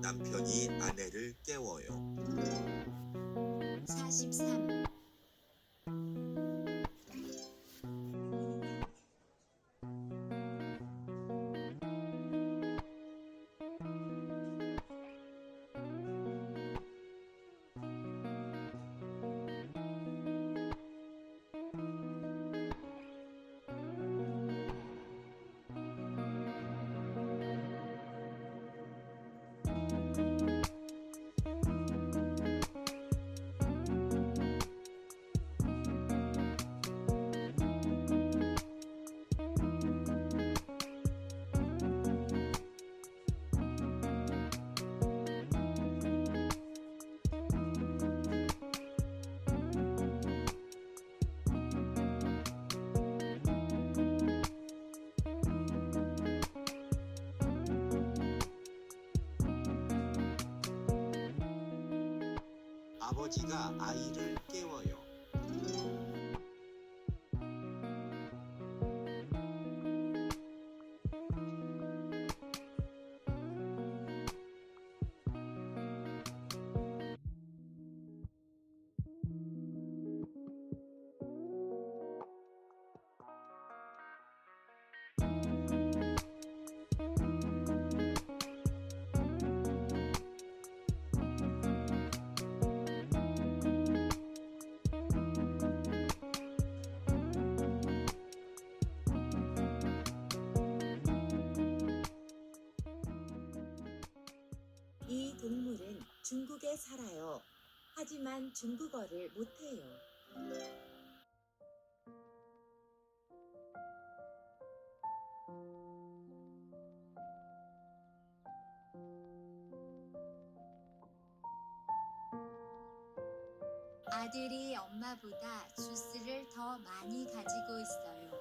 남편이 아내를 깨워요. 43. 아버지가 아이를 깨워요. 이 동물은 중국에 살아요. 하지만 중국어를 못해요. 아들이 엄마보다 주스를 더 많이 가지고 있어요.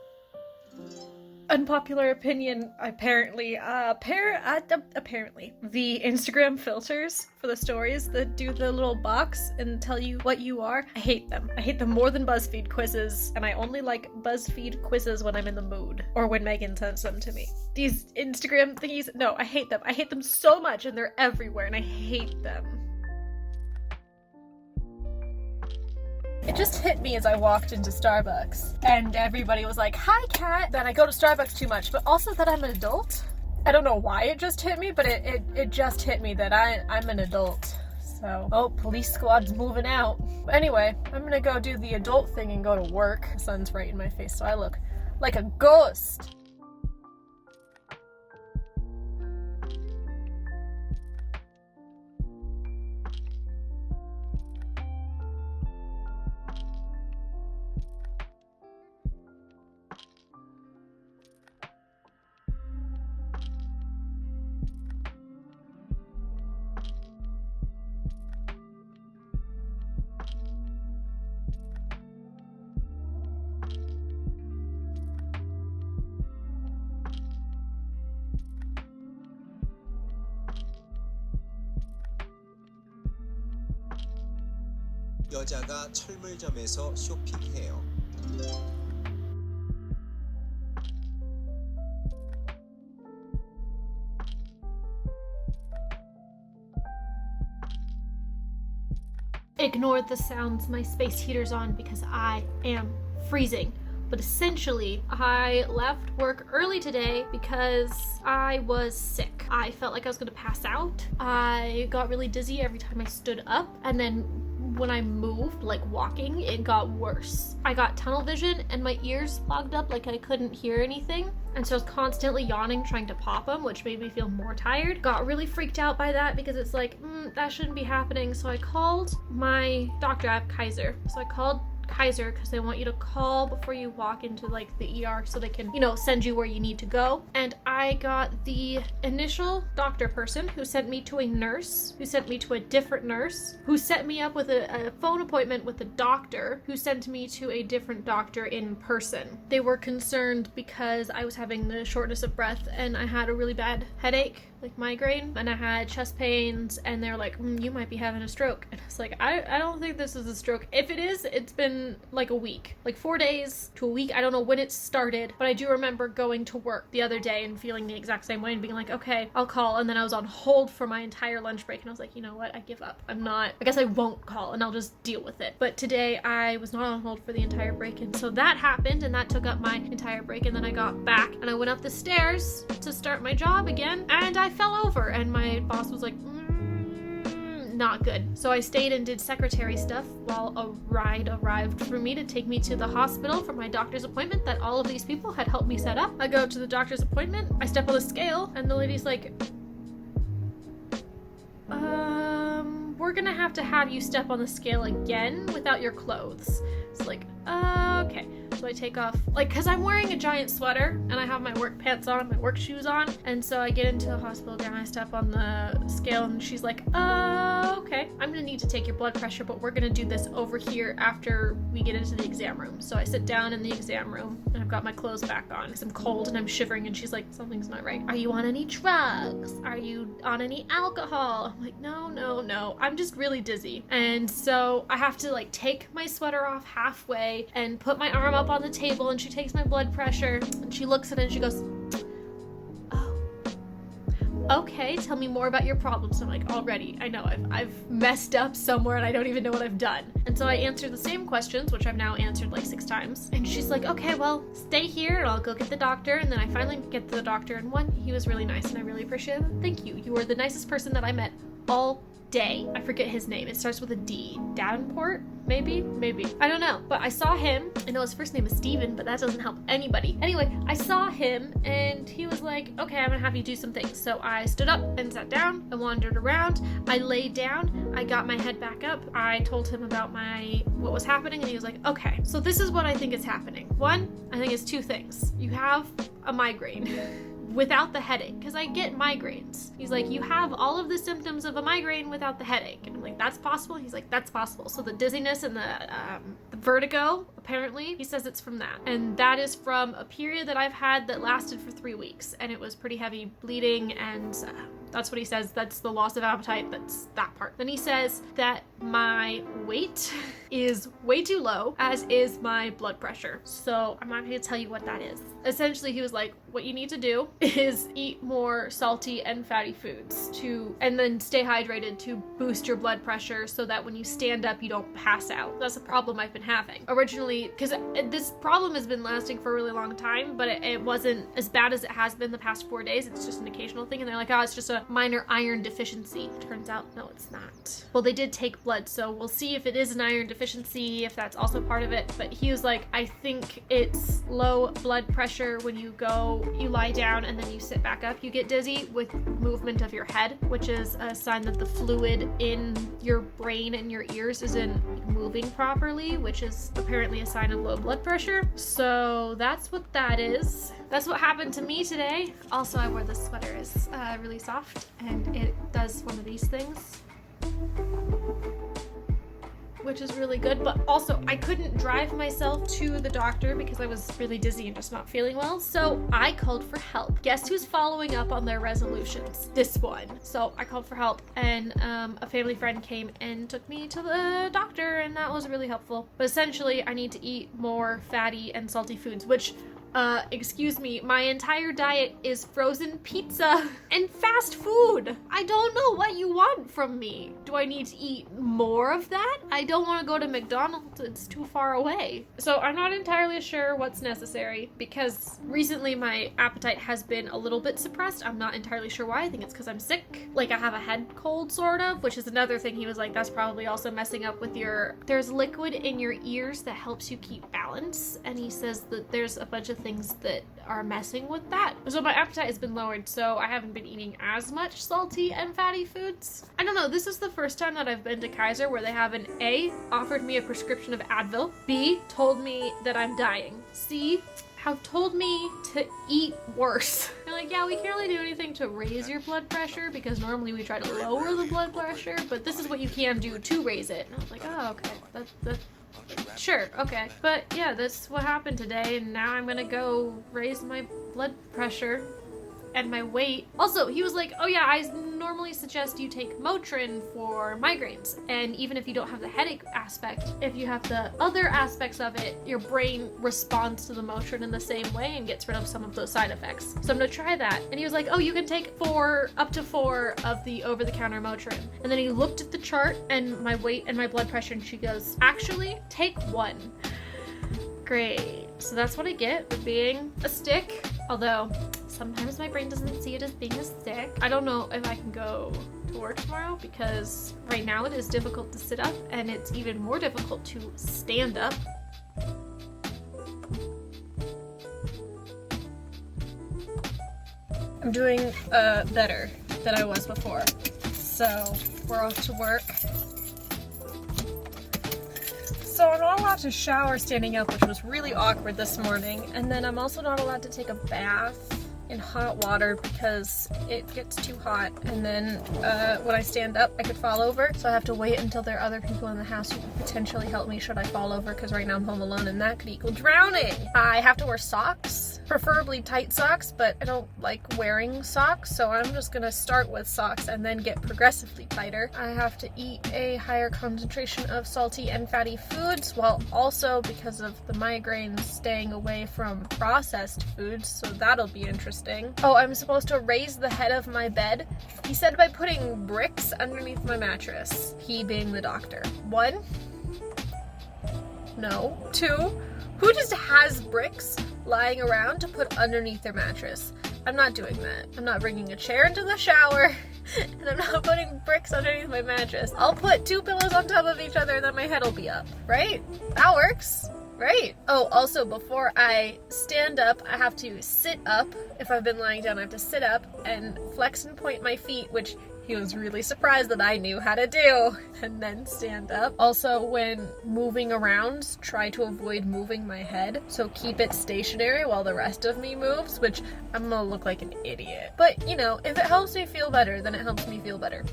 Unpopular opinion, apparently. Apparently, the Instagram filters for the stories that do the little box and tell you what you are, I hate them. I hate them more than BuzzFeed quizzes, and I only like BuzzFeed quizzes when I'm in the mood, or when Megan sends them to me. These Instagram thingies, no, I hate them. I hate them so much, and they're everywhere, and I hate them. It just hit me as I walked into Starbucks, and everybody was like, "Hi, Kat," that I go to Starbucks too much, but also that I'm an adult. I don't know why it just hit me, but it just hit me that I'm an adult. So, oh, police squad's moving out. Anyway, I'm gonna go do the adult thing and go to work. The sun's right in my face, so I look like a ghost. 여자가 철물점에서 쇼핑해요. Ignore the sounds my space heater's on because I am freezing. But essentially, I left work early today because I was sick. I felt like I was gonna pass out. I got really dizzy every time I stood up, and then when I moved, like walking, it got worse. I got tunnel vision and my ears fogged up, like I couldn't hear anything. And so I was constantly yawning, trying to pop them, which made me feel more tired. Got really freaked out by that because it's like, that shouldn't be happening. So I called my doctor. I have Kaiser. So I called Kaiser because they want you to call before you walk into like the ER so they can, send you where you need to go. And I got the initial doctor person who sent me to a nurse, who sent me to a different nurse, who set me up with a phone appointment with a doctor, who sent me to a different doctor in person. They were concerned because I was having the shortness of breath and I had a really bad headache, like migraine, and I had chest pains, and they're like, you might be having a stroke. And I was like, I don't think this is a stroke. If it is, it's been been like a week, like 4 days to a week. I don't know when it started, but I do remember going to work the other day and feeling the exact same way and being like, okay, I'll call. And then I was on hold for my entire lunch break, and I was like, you know what? I give up. I guess I won't call, and I'll just deal with it. But today I was not on hold for the entire break, and so that happened, and that took up my entire break. And then I got back and I went up the stairs to start my job again, and I fell over, and my boss was like, not good. So I stayed and did secretary stuff while a ride arrived for me to take me to the hospital for my doctor's appointment that all of these people had helped me set up. I go to the doctor's appointment, I step on the scale, and the lady's like, we're gonna have to have you step on the scale again without your clothes. It's like, okay. So I take off, like, because I'm wearing a giant sweater and I have my work pants on, my work shoes on, and so I get into the hospital again, I step on the scale, and she's like, okay, I'm gonna need to take your blood pressure, but we're gonna do this over here after we get into the exam room. So I sit down in the exam room, and I've got my clothes back on because I'm cold and I'm shivering, and she's like, something's not right. Are you on any drugs? Are you on any alcohol? I'm like, no, I'm just really dizzy. And so I have to like take my sweater off halfway and put my arm up on the table, and she takes my blood pressure and she looks at it and she goes, oh, okay, tell me more about your problems. I'm like, already, I know I've messed up somewhere and I don't even know what I've done. And so I answered the same questions, which I've now answered like 6 times. And she's like, okay, well, stay here and I'll go get the doctor. And then I finally get to the doctor, and he was really nice and I really appreciate it. Thank you. You were the nicest person that I met all day. I forget his name. It starts with a D. Davenport? Maybe? I don't know. But I saw him. I know his first name is Steven, but that doesn't help anybody. Anyway, I saw him and he was like, okay, I'm gonna have you do some things. So I stood up and sat down. I wandered around. I laid down. I got my head back up. I told him about what was happening, and he was like, okay, so this is what I think is happening. One, I think it's 2 things. You have a migraine. Without the headache, because I get migraines. He's like, you have all of the symptoms of a migraine without the headache. And I'm like, that's possible? He's like, that's possible. So the dizziness and the vertigo, apparently, he says it's from that. And that is from a period that I've had that lasted for 3 weeks. And it was pretty heavy bleeding, and that's what he says. That's the loss of appetite. That's that part. Then he says that my weight is way too low, as is my blood pressure. So I'm not going to tell you what that is. Essentially, he was like, what you need to do is eat more salty and fatty foods and then stay hydrated to boost your blood pressure so that when you stand up, you don't pass out. That's a problem I've been having. Originally, because this problem has been lasting for a really long time, but it wasn't as bad as it has been the past 4 days. It's just an occasional thing. And they're like, oh, it's just a minor iron deficiency. Turns out, no, it's not. Well, they did take blood, so we'll see if it is an iron deficiency, if that's also part of it. But he was like, I think it's low blood pressure. When you lie down and then you sit back up, you get dizzy with movement of your head, which is a sign that the fluid in your brain and your ears isn't moving properly, which is apparently a sign of low blood pressure. So that's what that is. That's what happened to me today. Also, I wore this sweater. It's really soft, and it does one of these things, which is really good. But also, I couldn't drive myself to the doctor because I was really dizzy and just not feeling well. So I called for help. Guess who's following up on their resolutions? This one. So I called for help, and a family friend came and took me to the doctor, and that was really helpful. But essentially, I need to eat more fatty and salty foods, which excuse me, my entire diet is frozen pizza and fast food. I don't know what you want from me. Do I need to eat more of that? I don't want to go to McDonald's. It's too far away. So I'm not entirely sure what's necessary, because recently my appetite has been a little bit suppressed. I'm not entirely sure why. I think it's because I'm sick. Like, I have a head cold, sort of, which is another thing. He was like, that's probably also messing up with there's liquid in your ears that helps you keep balance. And he says that there's a bunch of things that are messing with that. So my appetite has been lowered, so I haven't been eating as much salty and fatty foods. I don't know, this is the first time that I've been to Kaiser where they have offered me a prescription of Advil, B, told me that I'm dying, C, have told me to eat worse. They're like, yeah, we can't really do anything to raise your blood pressure because normally we try to lower the blood pressure, but this is what you can do to raise it. And I was like, oh, okay, that's sure, okay. But yeah, that's what happened today, and now I'm gonna go raise my blood pressure and my weight. Also, he was like, oh yeah, I normally suggest you take Motrin for migraines. And even if you don't have the headache aspect, if you have the other aspects of it, your brain responds to the Motrin in the same way and gets rid of some of those side effects. So I'm gonna try that. And he was like, oh, you can take up to 4 of the over-the-counter Motrin. And then he looked at the chart and my weight and my blood pressure, and she goes, actually, take 1. Great. So that's what I get for being a stick. Although sometimes my brain doesn't see it as being a stick. I don't know if I can go to work tomorrow because right now it is difficult to sit up and it's even more difficult to stand up. I'm doing better than I was before. So we're off to work. So I'm not allowed to shower standing up, which was really awkward this morning. And then I'm also not allowed to take a bath in hot water because it gets too hot. And then when I stand up, I could fall over. So I have to wait until there are other people in the house who could potentially help me should I fall over, because right now I'm home alone and that could equal drowning. I have to wear socks, preferably tight socks, but I don't like wearing socks. So I'm just gonna start with socks and then get progressively tighter. I have to eat a higher concentration of salty and fatty foods, while also, because of the migraines, staying away from processed foods. So that'll be interesting. Oh, I'm supposed to raise the head of my bed. He said by putting bricks underneath my mattress. He being the doctor. 1? No. 2? Who just has bricks lying around to put underneath their mattress? I'm not doing that. I'm not bringing a chair into the shower, and I'm not putting bricks underneath my mattress. I'll put 2 pillows on top of each other and then my head will be up, right? That works. Right. Oh, also, before I stand up, I have to sit up. If I've been lying down, I have to sit up and flex and point my feet, which he was really surprised that I knew how to do, and then stand up. Also, when moving around, try to avoid moving my head, so keep it stationary while the rest of me moves, which I'm gonna look like an idiot. But, you know, if it helps me feel better, then it helps me feel better.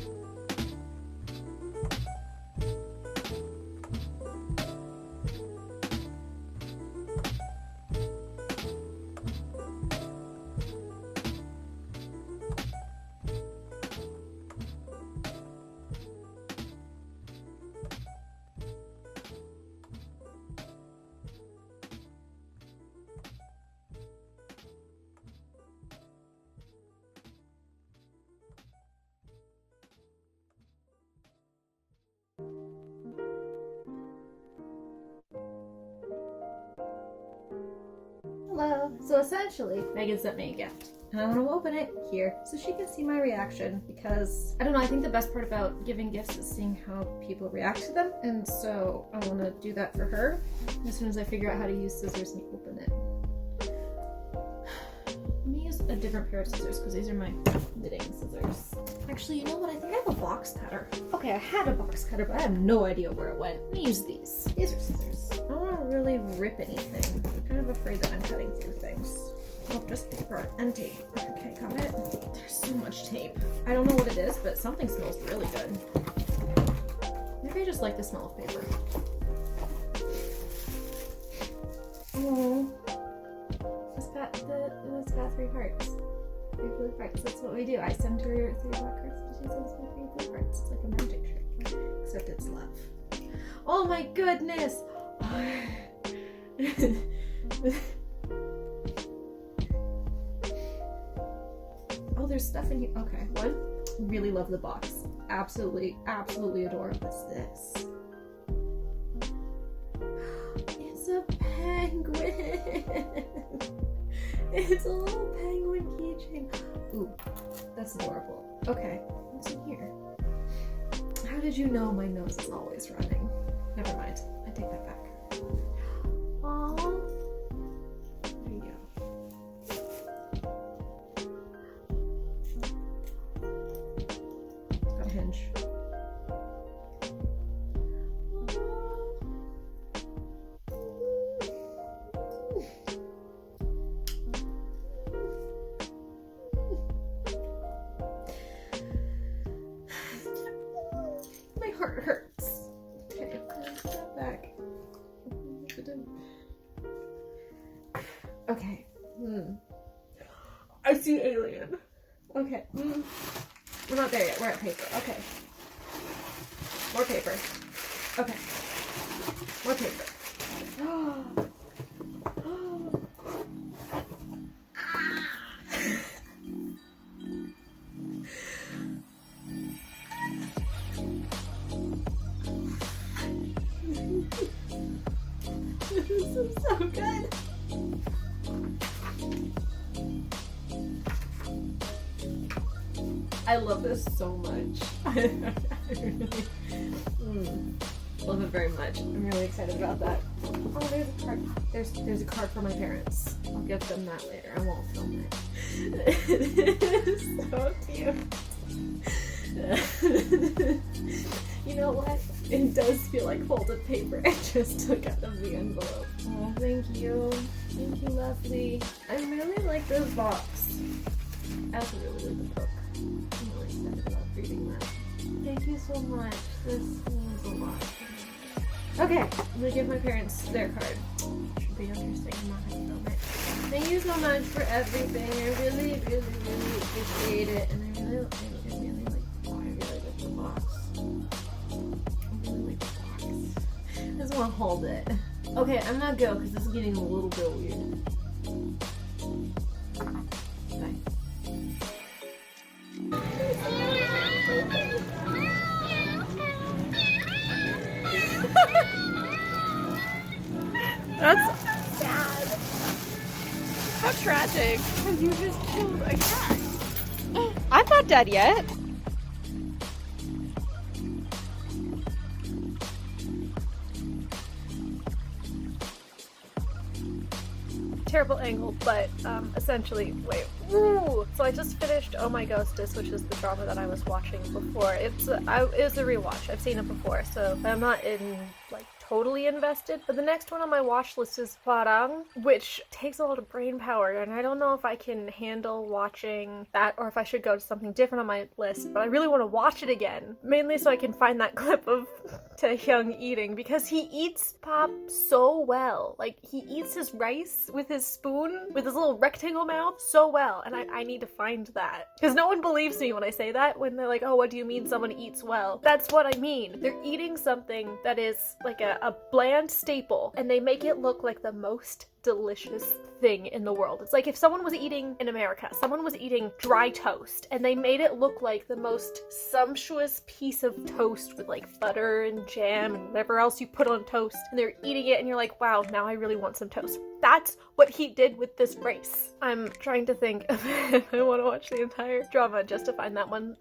Hello. So essentially, Megan sent me a gift. And I want to open it here so she can see my reaction, because I don't know, I think the best part about giving gifts is seeing how people react to them. And so I want to do that for her as soon as I figure out how to use scissors and open it. Let me use a different pair of scissors because these are my knitting scissors. Actually, you know what? I think I have a box cutter. Okay, I had a box cutter, but I have no idea where it went. Let me use these. These are scissors. I don't want to really rip anything. I'm kind of afraid that I'm cutting through things. Oh, just paper and tape. Okay, got it. There's so much tape. I don't know what it is, but something smells really good. Maybe I just like the smell of paper. Oh, it's got 3 hearts. 3 blue hearts. That's what we do. I send her 3 black hearts, but she sends me 3 blue hearts. It's like a magic trick, except it's love. Oh my goodness! Oh, there's stuff in here. Okay, 1, really love the box. Absolutely, absolutely adore. What's this? It's a penguin. It's a little penguin keychain. Ooh, that's adorable. Okay, what's in here? How did you know my nose is always running? Never mind, I take that back. Aww. There you go. It's got a hinge. My heart hurts. Okay, let's put that back. Okay. I spacesuit alien. Okay. We're not there yet. We're at paper. Okay. More paper. Okay. More paper. This is so good. I love this so much. I really love it very much. I'm really excited about that. Oh, there's a card. There's a card for my parents. I'll give them that later. I won't film it. It's so cute. You know what? It does feel like folded paper. I just took out of the envelope. Oh, thank you. Thank you, lovely. I really like this box. I also really like the book. I'm really excited about reading that. Thank you so much. This means a lot. Okay, I'm gonna give my parents their card. Should be interesting. I'm not gonna film it. Thank you so much for everything. I really appreciate it. And I really like the box. I just want to hold it. Okay, I'm gonna go because this is getting a little bit weird. Bye. That's sad. How tragic. Because you just killed a cat. I'm not dead yet. Terrible angle, but essentially, wait. Ooh. So I just finished Oh My Ghostess, which is the drama that I was watching before. It was a rewatch. I've seen it before, so I'm not totally invested. But the next one on my watch list is Hwarang, which takes a lot of brain power, and I don't know if I can handle watching that or if I should go to something different on my list, but I really want to watch it again, mainly so I can find that clip of Taehyung eating, because he eats pop so well. Like, he eats his rice with his spoon, with his little rectangle mouth, so well, and I need to find that. Because no one believes me when I say that, when they're like, oh, what do you mean someone eats well? That's what I mean. They're eating something that is like a bland staple, and they make it look like the most delicious thing in the world. It's like if someone was eating in America, someone was eating dry toast, and they made it look like the most sumptuous piece of toast with like butter and jam and whatever else you put on toast, and they're eating it and you're like, wow, now I really want some toast. That's what he did with this rice. I'm trying to think of if I want to watch the entire drama just to find that one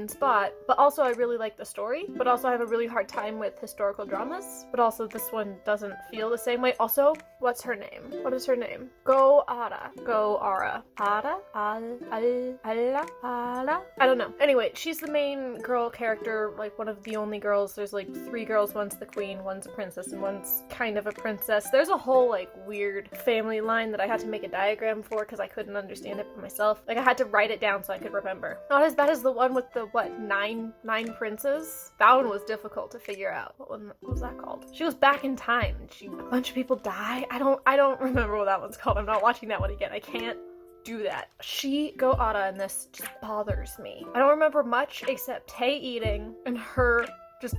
spot. But also I really like the story, but also I have a really hard time with historical dramas, but also this one doesn't feel the same way. Also, what's her name? What is her name? Go Ara. Ara? Alla? I don't know. Anyway, she's the main girl character, like one of the only girls. There's like 3 girls, one's the queen, one's a princess, and one's kind of a princess. There's a whole like weird family line that I had to make a diagram for because I couldn't understand it for myself. Like I had to write it down so I could remember. Not as bad as the one with the, nine princes? That one was difficult to figure out. What was that called? She was back in time. A bunch of people die. I don't remember what that one's called. I'm not watching that one again. I can't do that. Go Ada in this just bothers me. I don't remember much except Tae eating and her just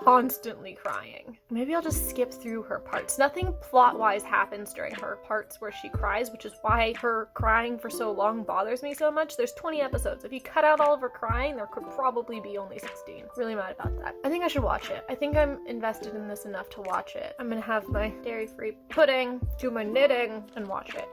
constantly crying. Maybe I'll just skip through her parts. Nothing plot-wise happens during her parts where she cries, which is why her crying for so long bothers me so much. There's 20 episodes. If you cut out all of her crying, there could probably be only 16. Really mad about that. I think I should watch it. I think I'm invested in this enough to watch it. I'm gonna have my dairy-free pudding, do my knitting, and watch it.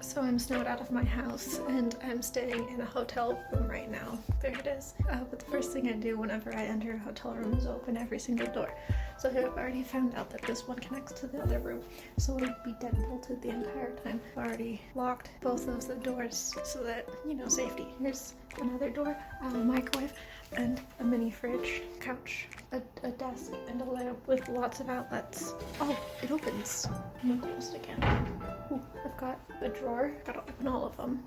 So I'm snowed out of my house and I'm staying in a hotel room right now. There it is. But the first thing I do whenever I enter a hotel room is open every single door. So I've already found out that this one connects to the other room, so it'll be deadbolted the entire time. I've already locked both of the doors so that, safety. Here's another door, a microwave, and a mini fridge, couch, a desk, and a lamp with lots of outlets. Oh, it opens. I'm gonna close it again. Ooh, I've got a drawer. Gotta open all of them.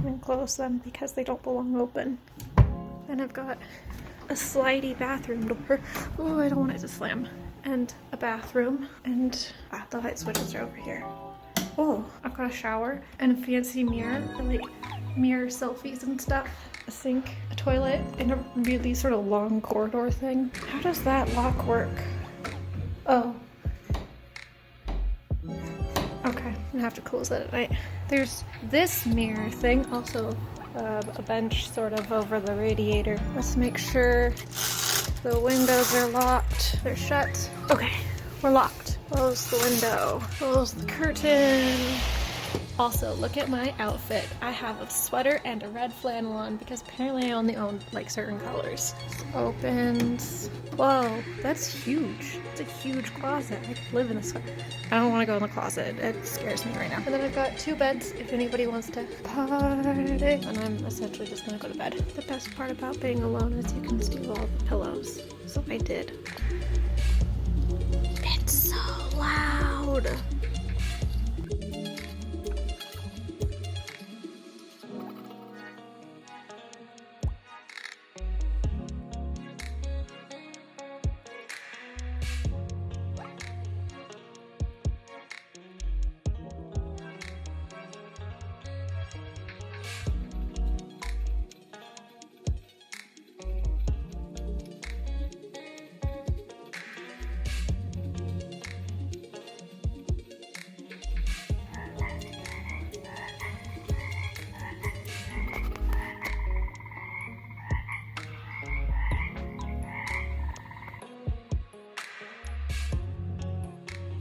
and close them because they don't belong open. And I've got a slidey bathroom door. Oh, I don't want it to slam. And a bathroom, and the light switches are over here. Oh, I've got a shower and a fancy mirror for like mirror selfies and stuff. A sink, a toilet, and a really sort of long corridor thing. How does that lock work? Oh. Okay, I'm gonna have to close that at night. There's this mirror thing, also a bench sort of over the radiator. Let's make sure the windows are locked. They're shut. Okay, we're locked. Close the window. Close the curtain. Also, look at my outfit. I have a sweater and a red flannel on because apparently I only own like certain colors. Opens. Whoa, that's huge. It's a huge closet. I could live in this one. I don't want to go in the closet. It scares me right now. And then I've got 2 beds if anybody wants to party. And I'm essentially just gonna go to bed. The best part about being alone is you can steal all the pillows. So I did. It's so loud.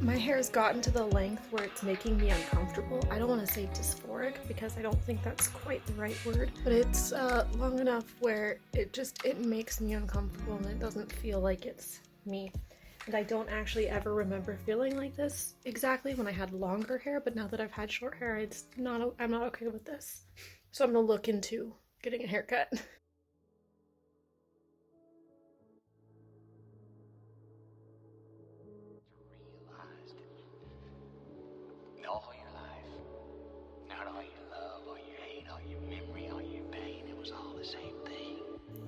My hair has gotten to the length where it's making me uncomfortable. I don't want to say dysphoric because I don't think that's quite the right word, but it's long enough where it makes me uncomfortable and it doesn't feel like it's me. And I don't actually ever remember feeling like this exactly when I had longer hair, but now that I've had short hair, I'm not okay with this. So I'm gonna look into getting a haircut. All your life, not all your love, all your hate, all your memory, all your pain, it was all the same thing.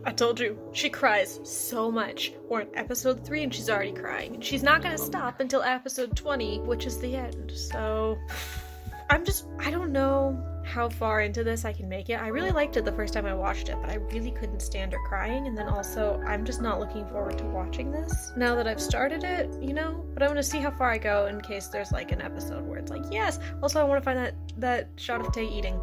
I told you, she cries so much. We're in episode 3 and she's already crying. And she's not gonna stop until episode 20, which is the end. So, I don't know how far into this I can make it. I really liked it the first time I watched it, but I really couldn't stand her crying. And then also, I'm just not looking forward to watching this now that I've started it, you know? But I want to see how far I go in case there's like an episode where it's like, yes! Also, I want to find that shot of Tay eating.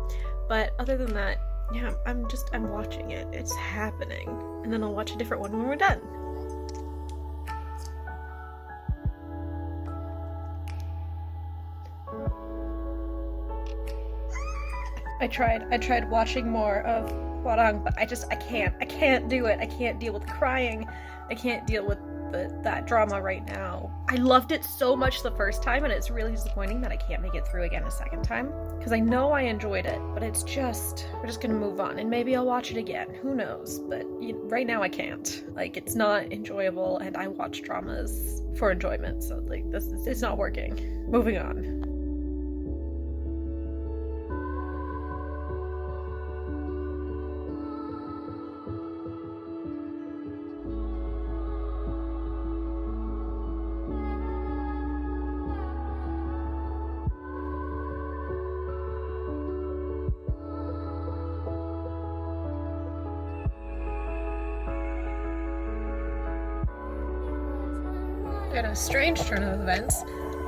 But other than that, yeah, I'm watching it. It's happening. And then I'll watch a different one when we're done. I tried watching more of Hwarang, but I can't do it. I can't deal with crying. I can't deal with that drama right now. I loved it so much the first time, and it's really disappointing that I can't make it through again a second time, because I know I enjoyed it, but we're just gonna move on, and maybe I'll watch it again. Who knows? But right now I can't. Like, it's not enjoyable, and I watch dramas for enjoyment, so like it's not working. Moving on. In a strange turn of events,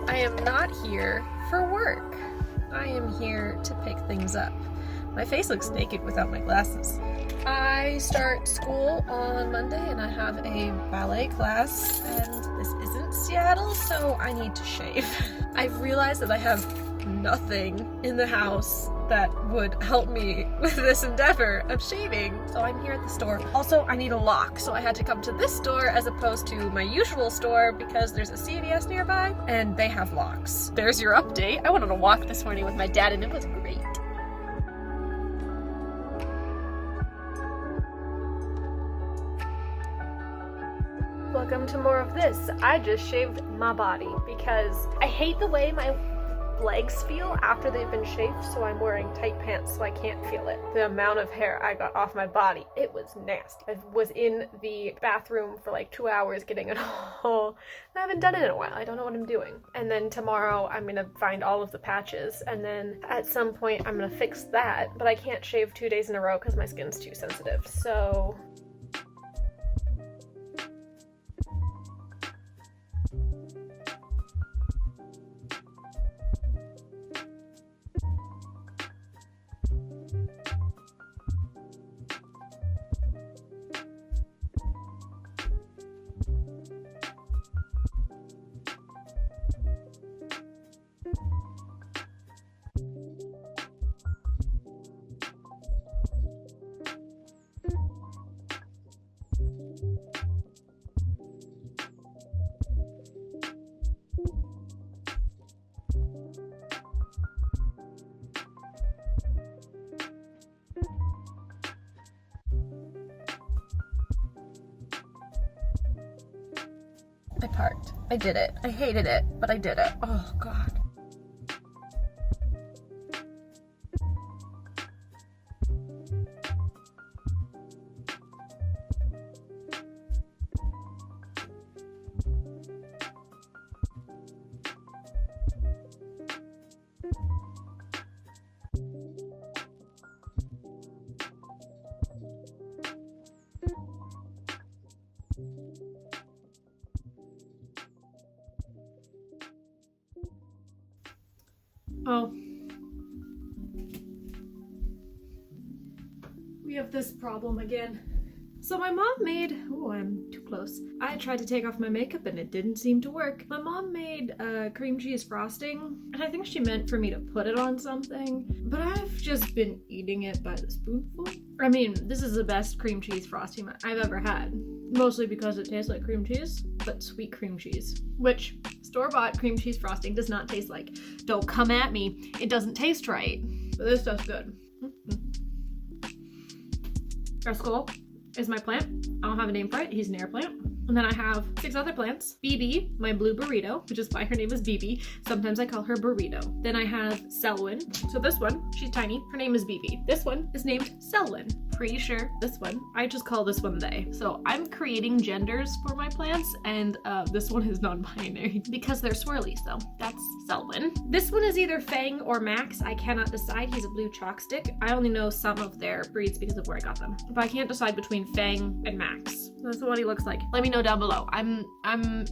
I am not here for work. I am here to pick things up. My face looks naked without my glasses. I start school on Monday and I have a ballet class, and this isn't Seattle, so I need to shave. I've realized that I have nothing in the house that would help me with this endeavor of shaving, so I'm here at the store. Also, I need a lock, so I had to come to this store as opposed to my usual store because there's a CVS nearby and they have locks. There's your update. I went on a walk this morning with my dad and it was great. Welcome to more of this. I just shaved my body because I hate the way my legs feel after they've been shaved, so I'm wearing tight pants so I can't feel it. The amount of hair I got off my body, it was nasty. I was in the bathroom for like 2 hours getting it all. I haven't done it in a while. I don't know what I'm doing. And then tomorrow I'm gonna find all of the patches, and then at some point I'm gonna fix that, but I can't shave 2 days in a row because my skin's too sensitive. So I parked. I did it. I hated it, but I did it. Oh God. Oh. We have this problem again. So my mom made, oh, I'm too close. I tried to take off my makeup and it didn't seem to work. My mom made cream cheese frosting, and I think she meant for me to put it on something, but I've just been eating it by the spoonful. I mean, this is the best cream cheese frosting I've ever had. Mostly because it tastes like cream cheese, but sweet cream cheese, which store-bought cream cheese frosting does not taste like. Don't come at me. It doesn't taste right. But this stuff's good. Rascal is my plant. I don't have a name for it. He's an air plant. And then I have 6 other plants. BB, my blue burrito, which is why her name is BB. Sometimes I call her burrito. Then I have Selwyn. So this one, she's tiny. Her name is BB. This one is named Selwyn. Pretty sure this one, I just call this one they. So I'm creating genders for my plants, and this one is non-binary because they're swirly, so that's Selwyn. This one is either Fang or Max. I cannot decide. He's a blue chalk stick. I only know some of their breeds because of where I got them. But I can't decide between Fang and Max. That's what he looks like. Let me know down below. I'm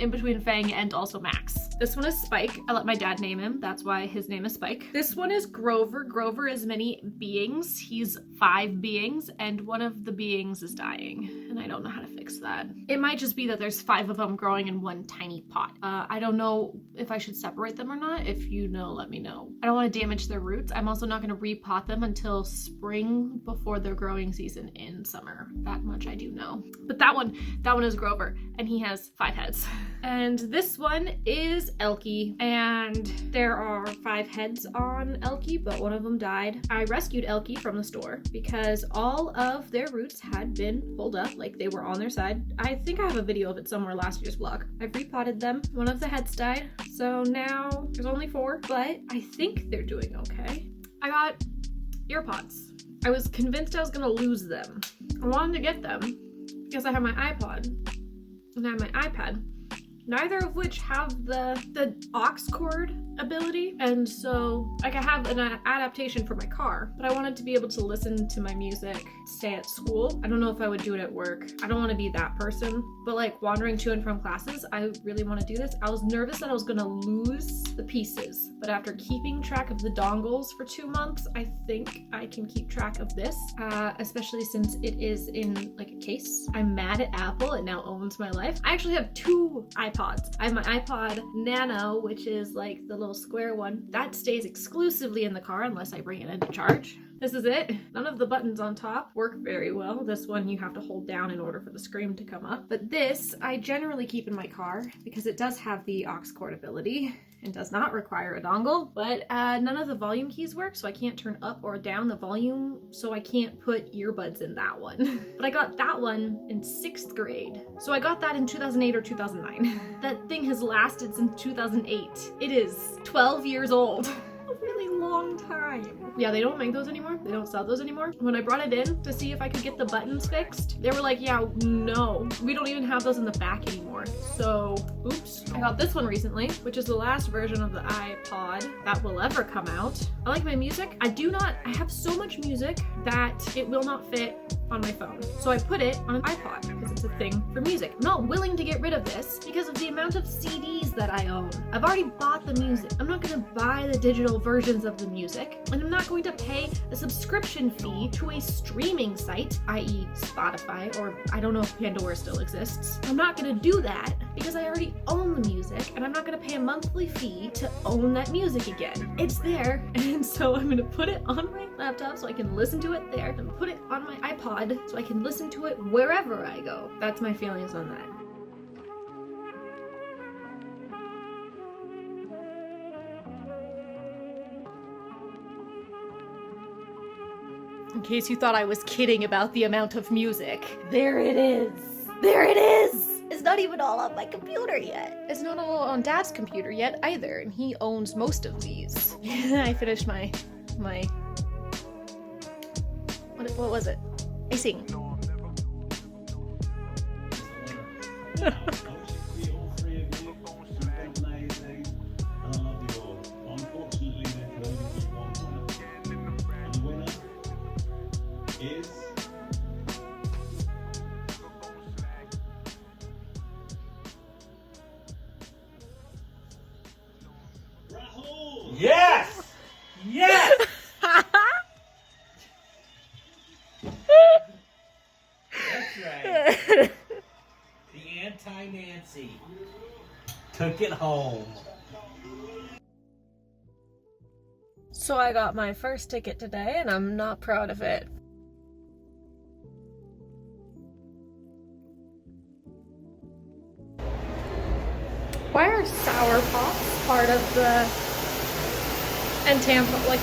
in between Fang and also Max. This one is Spike. I let my dad name him. That's why his name is Spike. This one is Grover. Grover is many beings. He's 5 beings, and one of the beings is dying, and I don't know how to fix that. It might just be that there's 5 of them growing in one tiny pot. I don't know if I should separate them or not. If you know, let me know. I don't want to damage their roots. I'm also not going to repot them until spring before their growing season in summer. That much I do know. But that one is Grover, and he has 5 heads. And this one is Elkie, and there are 5 heads on Elkie, but one of them died. I rescued Elkie from the store because all of their roots had been pulled up, like they were on their side. I think I have a video of it somewhere last year's vlog. I've repotted them. One of the heads died, so now there's only 4, but I think they're doing okay. I got ear pods. I was convinced I was gonna lose them. I wanted to get them because I have my iPod and I have my iPad, neither of which have the aux cord ability, and so like I have an adaptation for my car, but I wanted to be able to listen to my music, stay at school. I don't know if I would do it at work. I don't want to be that person, but like wandering to and from classes, I really want to do this. I was nervous that I was gonna lose the pieces, but after keeping track of the dongles for 2 months, I think I can keep track of this, especially since it is in like a case. I'm mad at Apple. It now owns my life. I actually have 2 iPods. I have my iPod Nano, which is like the little square one. That stays exclusively in the car unless I bring it in to charge. This is it. None of the buttons on top work very well. This one you have to hold down in order for the screen to come up. But this I generally keep in my car because it does have the aux cord ability. and does not require a dongle, but none of the volume keys work, so I can't turn up or down the volume, so I can't put earbuds in that one. But I got that one in 6th grade. So I got that in 2008 or 2009. That thing has lasted since 2008. It is 12 years old. A really long time. Yeah, they don't make those anymore. They don't sell those anymore. When I brought it in to see if I could get the buttons fixed, they were like, yeah, no, we don't even have those in the back anymore. So, oops. I got this one recently, which is the last version of the iPod that will ever come out. I like my music. I have so much music that it will not fit on my phone. So I put it on an iPod because it's a thing for music. I'm not willing to get rid of this because of the amount of CDs that I own. I've already bought the music. I'm not gonna buy the digital versions of the music, and I'm not going to pay a subscription fee to a streaming site, i.e. Spotify, or I don't know if Pandora still exists. I'm not gonna do that because I already own the music, and I'm not gonna pay a monthly fee to own that music again. It's there, and so I'm gonna put it on my laptop so I can listen to it there, and put it on my iPod so I can listen to it wherever I go. That's my feelings on that. In case you thought I was kidding about the amount of music, there it is. There it is! It's not even all on my computer yet. It's not all on Dad's computer yet either, and he owns most of these. I finished my what was it? Icing. Yes! Yes! That's right. The anti-Nancy took it home. So I got my first ticket today, and I'm not proud of it. Why are sour pops part of the... and tampon, like...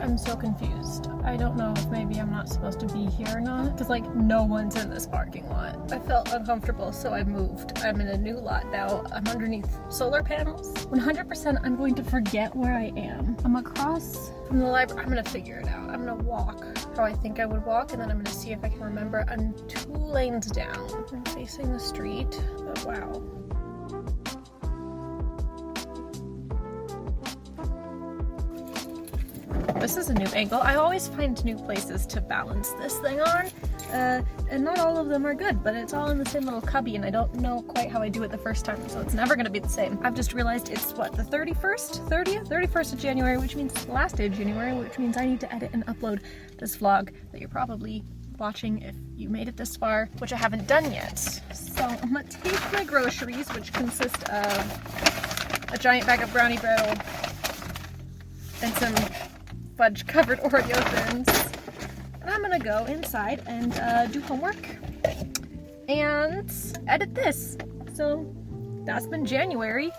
I'm so confused. I don't know if maybe I'm not supposed to be here or not, because like no one's in this parking lot. I felt uncomfortable, so I moved. I'm in a new lot now. I'm underneath solar panels. 100% I'm going to forget where I am. I'm across from the library. I'm gonna figure it out. I'm gonna walk how I think I would walk, and then I'm gonna see if I can remember. I'm 2 lanes down. I'm facing the street. Oh, wow. This is a new angle. I always find new places to balance this thing on, and not all of them are good, but it's all in the same little cubby, and I don't know quite how I do it the first time, so it's never gonna be the same. I've just realized it's, what, the 31st of January, which means last day of January, which means I need to edit and upload this vlog that you're probably watching if you made it this far, which I haven't done yet. So I'm gonna take my groceries, which consist of a giant bag of brownie bread and some fudge covered Oreo thins, and I'm gonna go inside and do homework and edit this. So that's been January.